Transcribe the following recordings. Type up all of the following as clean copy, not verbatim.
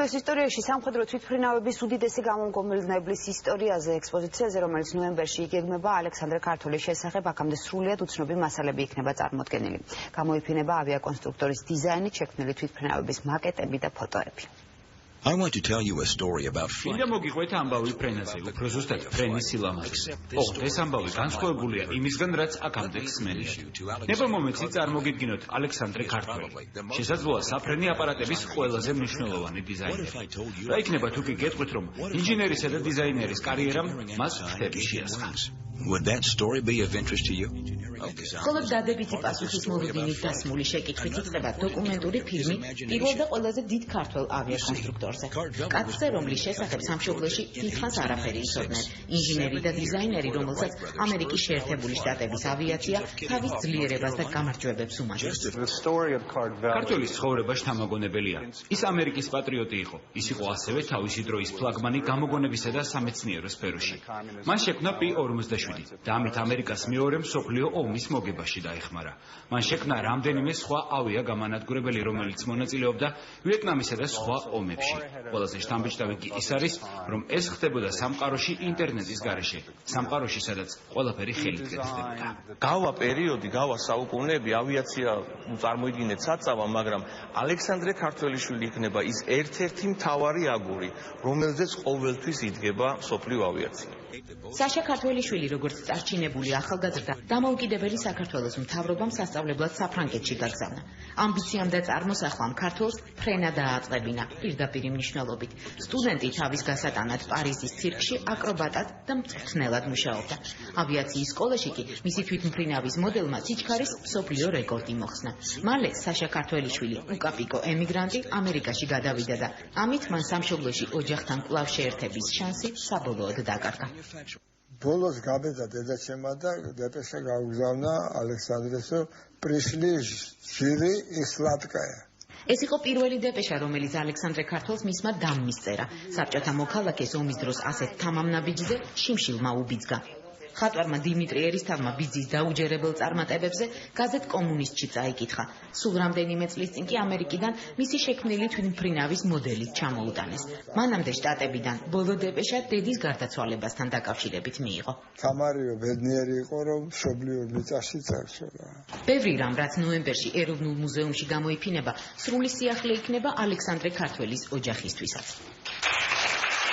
მსოფლიოს ისტორიაში სამხედრო თვითმფრინავების უდიდესი გამომგონებლის ისტორიაზე ექსპოზიციაზე, რომელიც ნოემბერში იგეგმება ალექსანდრე ქართველის შესახებ, აქამდე სრულიად უცნობი მასალები იქნება წარმოდგენილი. გამოიფინება ავიაკონსტრუქტორის დიზაინით შექმნილი თვითმფრინავების მაკეტები და ფოტოები. I want to tell you a story about flight. Მინდა მოგიყვეთ ამბავი ფრენაზე, უფრო ზუსტად ფრენის სილამაზე. ოღონდ ეს ამბავი განსხვავებულია იმისგან, რაც აქამდე ხსმენია. ნება მომენტში წარმოგიდგინოთ ალექსანდრე ქართველი. შესაძლოა საფრენი აპარატების ყველაზე მნიშვნელოვანი დიზაინერი. რა იქნება თუ კი გეტყვით, რომ ინჟინერისა და დიზაინერის კარიერამ მას ფრთები შეასხა. Would that story be of interest to you? მხოლოდ დადებითი პასუხის მოლოდინით დასმული შეკითხვით იწყება დოკუმენტური ფილმი პირველ და ყველაზე დიდ ქართველ ავიაკონსტრუქტორზე. კაცზე, რომლის შესახებ სამშობლოში დიდხანს არაფერი იცოდნენ. ინჟინერი და დიზაინერი, რომელსაც ამერიკის შეერთებული შტატების ავიაცია თავის ძლიერებას და გამარჯვებებს უმაგრებს. ქართველის ცხოვრება შთამაგონებელია. ის ამერიკის პატრიოტი იყო. ის იყო ასევე თავისი დროის ფლაგმანი გამოგონებისა და სამეცნიერო სფეროში. მან შექმნა P-47 და ამით ამერიკას მეორე მსოფლიო ომის მოგებაში დაეხმარა. მან შექმნა რამდენიმე სხვა ავიაგამანადგურებელი, რომელიც მონაწილეობდა ვიეტნამისა და სხვა ომებში. ყველაზე შთამბეჭდავი კი ის არის, რომ ეს ხდებოდა სამყაროში ინტერნეტის გარეშე, სამყაროში, სადაც ყველაფერი ხელით კეთდებოდა. გავა პერიოდი, გავა საუკუნეები, ავიაცია წარმოიდგინეთ საწავა, მაგრამ ალექსანდრე ქართველიშვილი იქნება ის ერთ-ერთი მთავარი აგური, რომელზეც ყოველთვის იდგება მსოფლიო ავიაცია. საშა ქართველიშვილი, როგორც წარჩინებული ახალგაზრდა, დამოუკიდებელი საქართველოს მთავრობამ სასწავლებლად საფრანგეთში გაგზავნა. ამბიციამ და წარმოსახვამ ქართველს ფრენა დააწყებინა პირდაპირი მნიშვნელობით. სტუდენტი თავის გასატანად პარიზის ცირკში აკრობატად და მწვრთნელად მუშაობდა. ავიაციის სკოლაში კი მისი თვითმფრინავის მოდელმა სიჩქარის მსოფლიო რეკორდი მოხსნა. მალე საშა ქართველიშვილი, უკაპიკო ემიგრანტი, ამერიკაში გადავიდა და ამით მან სამშობლოში ოჯახთან კვლავ შეერთების შანსი საბოლოოდ დაკარგა. ბოლოს გაბედა დედაჩემა და დეპეშა გაუგზავნა ალექსანდრესო პრიშლი ჟირი ისლატკაია. ეს იყო პირველი დეპეშა, რომელიც ალექსანდრე ქართველს მისმა დამმისწერა. საბჭოთა მოქალაქეს ომის დროს ასეთ თამამნაბიჯზე შიმშილმა უბიძგა. ხატვარმა დიმიტრი ერისთავმა ბიძის დაუჯერებელ წარმატებებზე გაზეთ კომუნისტში წაიკითხა. სულ რამდენიმე წლის წინ კი ამერიკიდან მისი შექმნილი თვითმფრინავის მოდელი ჩამოუტანეს. მანამდე შტატებიდან ბოლო დეპეშა დედის გარდაცვალებასთან დაკავშირებით მიიღო. თამარიო ბედნიერი იყო, რომ მშობლიურ მიწაში წავშორა. ბევრი რამ, რაც ნოემბერში ეროვნულ მუზეუმში გამოიფინება, სრული სიახლე იქნება ალექსანდრე ქართველის ოჯახისთვისაც.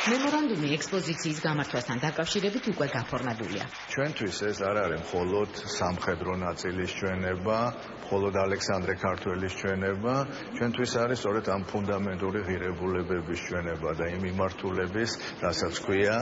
მემორანდუმი ექსპოზიციის გამართვასთან დაკავშირებით უკვე გაფორმებულია. ჩვენთვის ეს არ არის მხოლოდ სამხედრო ნაწილის ჩვენება, მხოლოდ ალექსანდრე ქართველის ჩვენება, ჩვენთვის არის სწორედ ამ ფუნდამენტური ღირებულებების ჩვენება და იმ მიმართულების, რასაც ქვია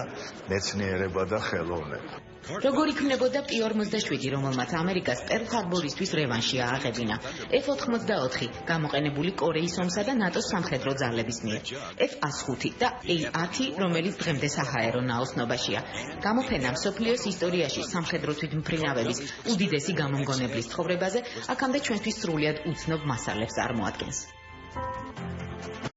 მეცნიერება და ხელოვნება. როგორ იქმნებოდა P-47, რომელმაც ამერიკას პერლ-ჰარბორისთვის რევანში ააღებინა? F-84 გამოყენებული კორეის ომსა და ნატოს სამხედრო ძალების მიერ. F-105 და A-10, რომელიც დღემდე საჰაერო ნაოსნობაშია. გამოფენა მსოფლიოს ისტორიაში სამხედრო თვითმფრინავების უდიდესი გამომგონებლის ცხოვრებაზე აქამდე ჩვენთვის სრულიად უცნობ მასალებს წარმოადგენს.